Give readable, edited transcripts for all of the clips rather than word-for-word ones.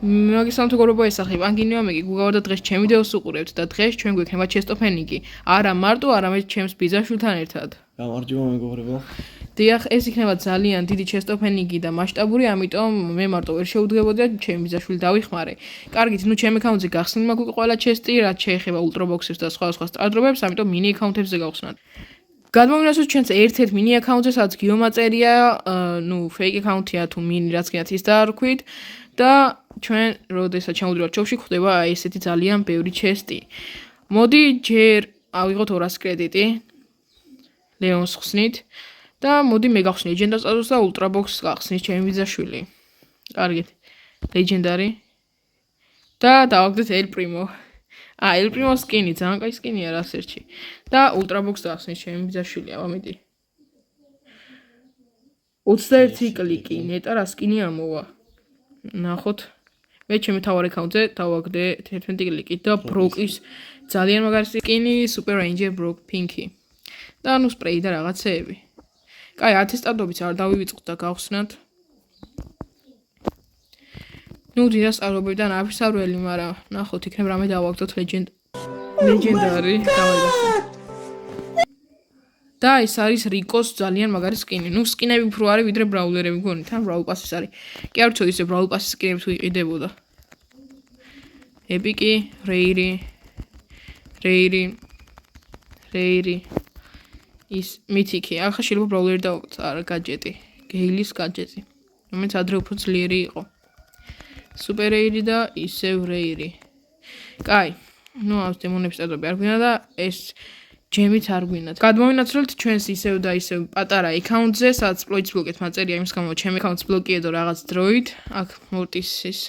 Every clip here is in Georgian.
მაგის სამთუგორობა ესახება ანგინიო მეგი გუგავდა დღეს ჩემ ვიდეოს უყურებთ და დღეს ჩვენ გვექნება ჩესტოფენიკი არა მარტო არამედ ჩემს ბიძაშვილთან ერთად გამარჯობა მეგობრებო დიახ ეს იქნება ძალიან დიდი ჩესტოფენიკი და მასშტაბური ამიტომ მე მარტო ვერ შევუდგებოდი და ჩემ ბიძაშვილი დავიხმარე კარგით ნუ ჩემ აკაუნტზე გახსნილ მაქვს ყველა ჩესტი რაც შეეხება ულტრაბოქსებს და სხვა სტარტაპებს ამიტომ მინი აკაუნტებზე გავხსნათ გადმოვინაცვლოთ ჩვენს ერთ-ერთ მინი აკაუნტზე სადაც გიომაწერია ნუ ფეიქ აკაუნტია თუ მინი რაც გინდათ ის დაარქვით და ჩვენ როდესაც ჩამოვდივართ ჩოვში ხდება აი ესეთი ძალიან ბევრი ჩესტი. მოდი ჯერ ავიღოთ 200 კრედიტი ლეონს ხსნით და მოდი მე გავხსნი ლეგენდას სტატუსს და ულტრაბოქსს გახსნის ჩემი ბიძაშვილი. კარგით. ლეგენდარი და დავაგდეთ ელ პრიმო. ელ პრიმო სკინი ძალიან კაი სკინია რა სერჩი. და ულტრაბოქსს გახსნის ჩემი ბიძაშვილი, ამიტომ 21 კლიკი ნეტა რა სკინი ამოვა. ნახოთ მე ჩემი თავარ აკაუნტზე დავაგდე 11 კლიკით და ბროკის ძალიან მაგარი სკინი სუპერ რეინჯერ ბროკ პინკი და ნუ სპრეი და რაღაცეები. კაი ატესტატობით არ დავივიწყოთ და გავხსნათ. ნუ დიასტარობიდან აფისარველი, მაგრამ ნახოთ იქნებ რამე დავაგდოთ ლეგენდარი დავაგდოთ. და ეს არის რიკოს ძალიან მაგარი სკინი. ნუ სკინები უფრო არის ვიდრე ბრაულერები გონით, ან ბრაულ პასის არის. კი არ ვიცოდი ისე ბრაულ პასის სკინები თუ იყიდებოდა. ეპიკი, რეირი. ის მითიკი. ახლა შეიძლება ბრაულერი დავაგდოთ, არა გაჯეტი. გეილის გაჯეტი. რომელიც ადრე უფრო ძლიერი იყო. სუპერ რეირი და ისევ რეირი. კაი. ნუ ამ დემონების სტატები არ გვინდა და ეს ჯემით არ გვინდათ. გადმოვინაცვლეთ ჩვენს ისევ და ისევ პატარა აკაუნტზე, სადაც პლოიც ბლოკეთ მაწერია იმის გამო ჩემი აკაუნტს ბლოკიედო რაღაც დროით. აქ მორტისის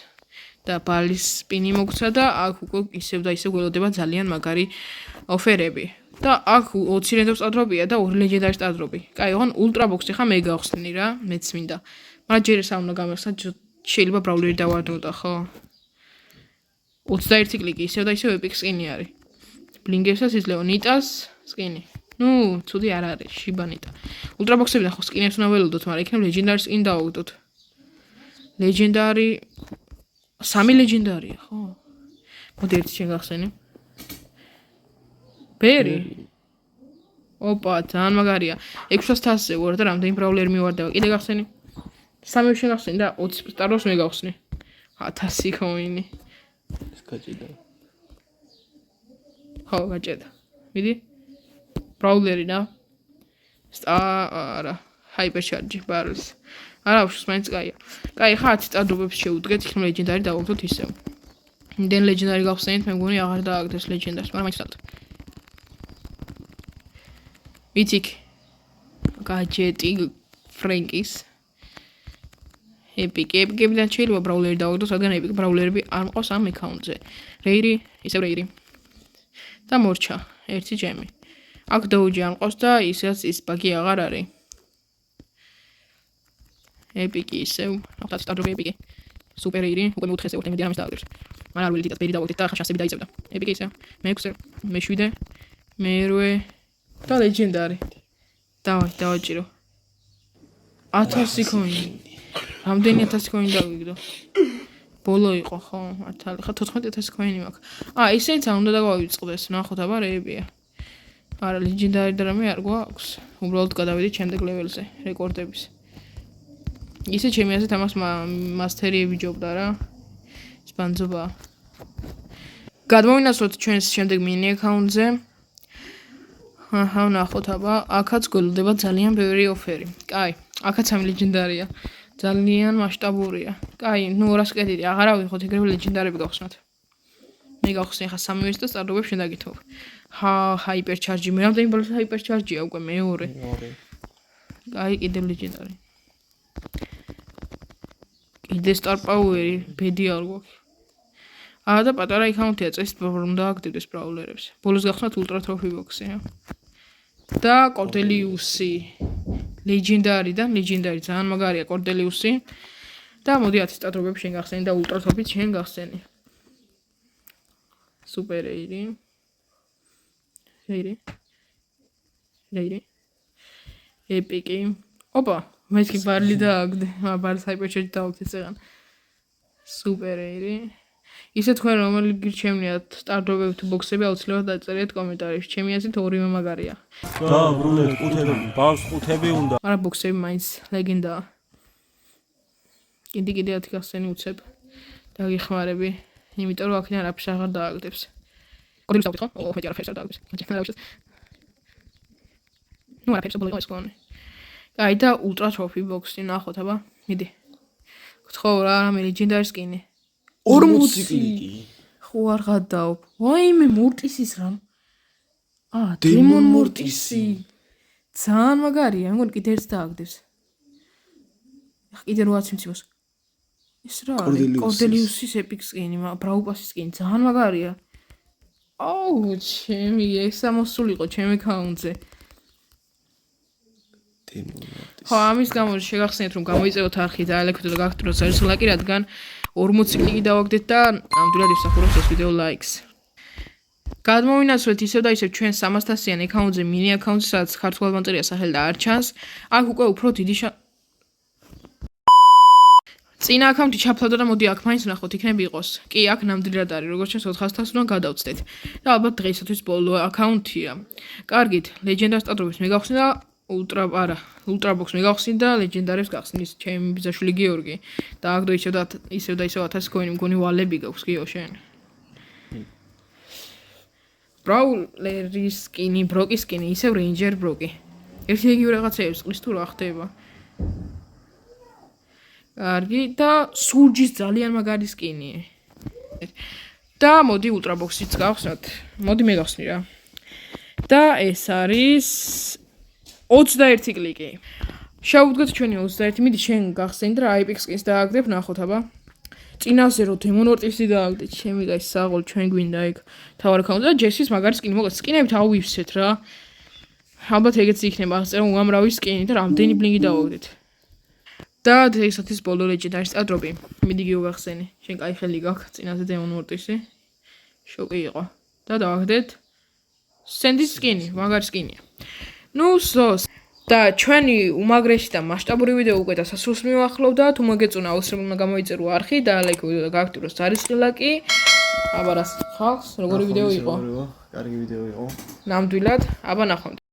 და ბალის სპინი მოგცა და აქ უკვე ისევ და ისევ გველოდება ძალიან მაგარი ოფერები. და აქ 20 რენდომ სტატროპია და 2 ლეგენდარი სტატროპი. კაი, ოღონ ულტრაბოქსი ხა მე გავხსნი რა, მეც მინდა. მაგრამ ჯერ ეს არ უნდა გამახსნა, შეიძლება ბრაულერი დავარდნოდა, ხო? 21 კლიკი ისევ და ისევ ეპიკ სკინი არის. ბლინგებსაც იძლევა ნიტას სკინი. ნუ, ცუდი არ არის, შიბანიტა. ულტრაბოქსებიდან ხო სკინებს უნდა ველოდოთ, მაგრამ იქნებ ლეგენდარი სკინი დავაგდოთ. ლეგენდარი 3 ლეგენდარია, ხო? მოდი ერთი შენ გახსენი. ბერი. ოპა, ძალიან მაგარია. 600-ზე ვარ და რამდენი ბრაულერი მივარდება. კიდე გახსენი. 3 შენ გახსენი და 20 სტაროს მე გავხსნი. 1000 კოინი. ეს გაჭირდა. ხო, გაჭირდა. მიდი. ბრაულერი და არა, ჰაიპერჩარჯი ბარლის. არა, უშოს მაინც კაია. კაი, ხა 10 სტარდობებს შევუდგეთ, იქნებ ლეგენდარი დავაგდოთ ისევ. იმდენ ლეგენდარი გავხსენით, მე მგონი აღარ დააგდეს ლეგენდარს, მაგრამ მაინც დავაგდოთ. მითიკ გაჯეტი ფრენკის ეპიკებიდან შეიძლება ბრაულერი დავაგდოთ, რადგან ეპიკ ბრაულერები არ მყავს ამ აკაუნტზე. რეირი, ისევ რეირი. და მორჩა, ერთი ჯემი. აქ დაუჯი არ მყავს და ისაც ის ბაგი აღარ არის. ეპიკი ისევ, ახლა სტარდობი ეპიკი. სუპერ რეირი, უკვე მე-4-ე ვარ, მე ამის დავაგდეთ. მაგრამ არ ვილით ბერი დავაგდეთ და ახლა შანსები დაიწევდა. ეპიკი ისევ, მე-6-ე, მე-7-ე, მე-8-ე და ლეგენდარი. დავაჭირო. 1000 კოინი. რამდენი 1000 კოინი დავიგდო? ბოლო იყო ხო? ხა 14000 კოინი მაქვს. ისეც არ უნდა დავივიწყდეს, ნახოთ აბა რეებია. არა, ლეგენდარი და რამე არ გვაქვს. უბრალოდ გადავიდეთ შემდეგ ლეველზე, რეკორდების. ისე ჩემი აზრით ამას მასტერიები ჯობდა რა. სპანძობა. გადმოვინაცვლოთ ჩვენს შემდეგ მინი აკაუნტზე. ნახოთ აბა, აქაც გველოდება ძალიან ბევრი ოფერი. კაი, აქაც 3 ლეგენდარია. ძალიან მასშტაბურია. კაი, ნუ 200 კრედიტი აღარა ვიღოთ, ეგრევე ლეგენდარები გავხსნათ. მე გავხსნი ხა 3 და სტარდობებს შენ დაგითხოვ. ჰაიპერჩარჯი, მე რამდენი ბოლოს ჰაიპერჩარჯია უკვე მეორე. კაი, კიდევ ლეგენდარი. კიდე სტარ პაუერი, ბედი არ გვაქვს. და პატარა აკაუნტია, წესით უნდა აკტივდეს ბრაულერებს. ბოლოს გავხსნათ ულტრა ტროფი ბოქსი, და კორდელიუსი. ლეგენდარი ძალიან მაგარია კორდელიუსი. და მოდი 10 სტატრობებს შენ გახსენი და ულტრა ტროფიც შენ გახსენი. სუპერ რეირი. ეპიკი. ოპა, მეთქი ბარლი დააგდე. ბარლის ჰაიპერჩარჯი დავაგდე წეგან. სუპერეირი. ისე თქვენ რომელი გირჩევნიათ სტარტობები თუ ბოქსები აუცილებლად დაწერეთ კომენტარებში. ჩემი აზრით ორივე მაგარია. და ბრუნეთ ყუთები, ბავს ყუთები უნდა. მაგრამ ბოქსები მაინც ლეგენდაა. კიდე ათი გახსენი უცებ. დაგიხმარები, იმიტომ რომ აქედან არაფერს აღარ დააგდებს. კოდებს დავკითხო? ო, მეტი არაფერს არ დააგდებს. ნუ არაფერს ბოლოს კონე. აი და ულტრა ტროფი ბოქსი ნახოთ, აბა. მიდი. ხო რა, რამე ლეგენდარი სკინი. 40 კლიკი. ხო არ გადაობ. ვაიმე მორტისის რამ. დემონ მორტისი. ძალიან მაგარია, მგონი კიდე ერთ დააგდებს. კიდე 800 მიციმოს. ეს რა არის? კორდელიუსის ეპიკ სკინი, ბრაუპასის სკინი, ძალიან მაგარია. აუ, ჩემი ეს ამოსულიყო ჩემ აკაუნტზე. ხო, ამის გამო შეგახსენეთ რომ გამოიწევოთ არხი და ელექტრო და გაგტვროთ სარისხლაკი, რადგან 40 კლიკი დავაგდეთ და ნამდვილად ისახურებს ეს ვიდეო ლაიქს. გადმოვინაცვლეთ ისევ და ისევ ჩვენ 300-იან აკაუნტზე მინი აკაუნტზე, სადაც ქართულად მაწერია სახელი და არ ჩანს. აქ უკვე უფრო დიდი წინა აკაუნტი ჩაფლავდა და მოდი აქ მაინც ვნახოთ, იქნებ იყოს. კი, აქ ნამდვილად არის, როგორც ჩანს 400-ს უნდა გადავწდეთ. და ალბათ დღეისათვის ბოლო აკაუნტია. კარგით, ლეგენდარ სტატუსს მეგახსნი და ულტრა ბოქს მეგახსნი და ლეგენდარებს გახსნი ჩემი ბიძაშვილი გიორგი. და აგდო ისევ და ისევ 1000 კოინი მგონი ვალები გაქვს გიო შენ. ბრაულერის სკინი, ბროკის სკინი, ისევ რეინჯერ ბროკი. ერთი იგივე რაღაცეებს ყრის თუ რა ხდება. კარგი და სურჯის ძალიან მაგარი სკინი. და მოდი ულტრა ბოქსიც გავხსნათ. მოდი მეგახსნი რა. და ეს არის 21 კლიკი. შევუდგეთ ჩვენი 21, მიდი შენ გახსენდ რა აიპიქ სკინს დააგდებ, ნახოთ აბა. წინაზე რო დემონ ორტისი დააგდეთ, ჩემი გაი საღოლ ჩვენ გვინდა იქ თავარ აკაუნტზე და ჯესის მაგარი სკინი მოგეთ. სკინებით ავივსეთ რა. ალბათ ეგეც იქნება, აღწერა უამრავი სკინი და რამდენი ბლინგი დავაგდეთ. და დღეისათვის ბოლო ლეგენდარი სტატროპი. მიდი გიოგახსენი. შენ კაი ხელი გაქვს, წინაზე დემონ ორტისი. შოკი იყო. და დავაგდეთ სენდის სკინი, მაგარი სკინია. ნუ სოს და ჩვენი უმაგრესი და მასშტაბური ვიდეო უკვე დასასრულს მივახლოვ და თუ მოგეწონა აუცილებლად უნდა გამოიწერო არხი და ლაიქო და გააქტიუროს სარისხლაკი. აბა რას ხალხს, როგორი ვიდეო იყო? კარგი ვიდეო იყო. ნამდვილად, აბა ნახვამთ.